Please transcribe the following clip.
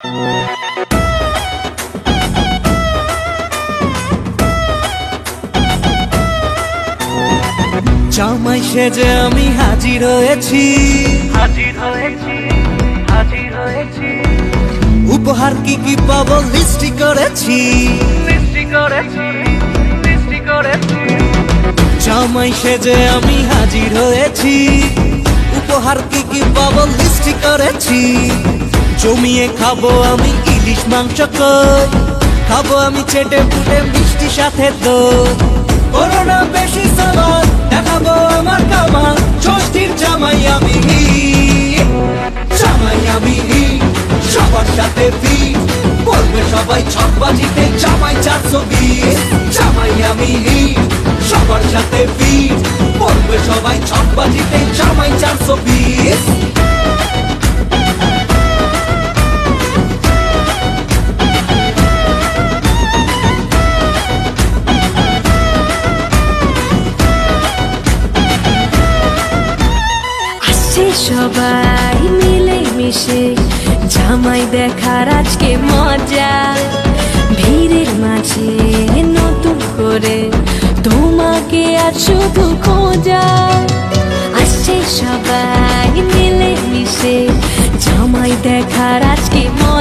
জামাই সেজে আমি হাজির হয়েছি, উপহার কি কি পাবো লিস্টি করেছি। জামাই সেজে আমি হাজির হয়েছি, উপহার কি কি পাবো লিস্টি করেছি। জমিয়ে খাবো আমি ইলিশ মাংস কই, খাবো আমি চেটে পুটে মিষ্টি সাথে দই। করোনা বেশি সামান দেখাবো আমার কামাল, ষষ্ঠীর জামাই আমি, জামাই আমি সবার সাথে ফিট, বলবে সবাই ছকবাজিতে জামাই 420। জামাই আমি সবার সাথে ফিট, বলবে সবাই ছকবাজিতে জামাই 420। সবাই মিলে মিশে জামাই দেখার আজকে মজা, ভিড়ের মাঝে নতুন করে তোমাকে আজ শুধু খোঁজা। আসছে সবাই মিলে মিশে জামাই দেখার আজকে মজা।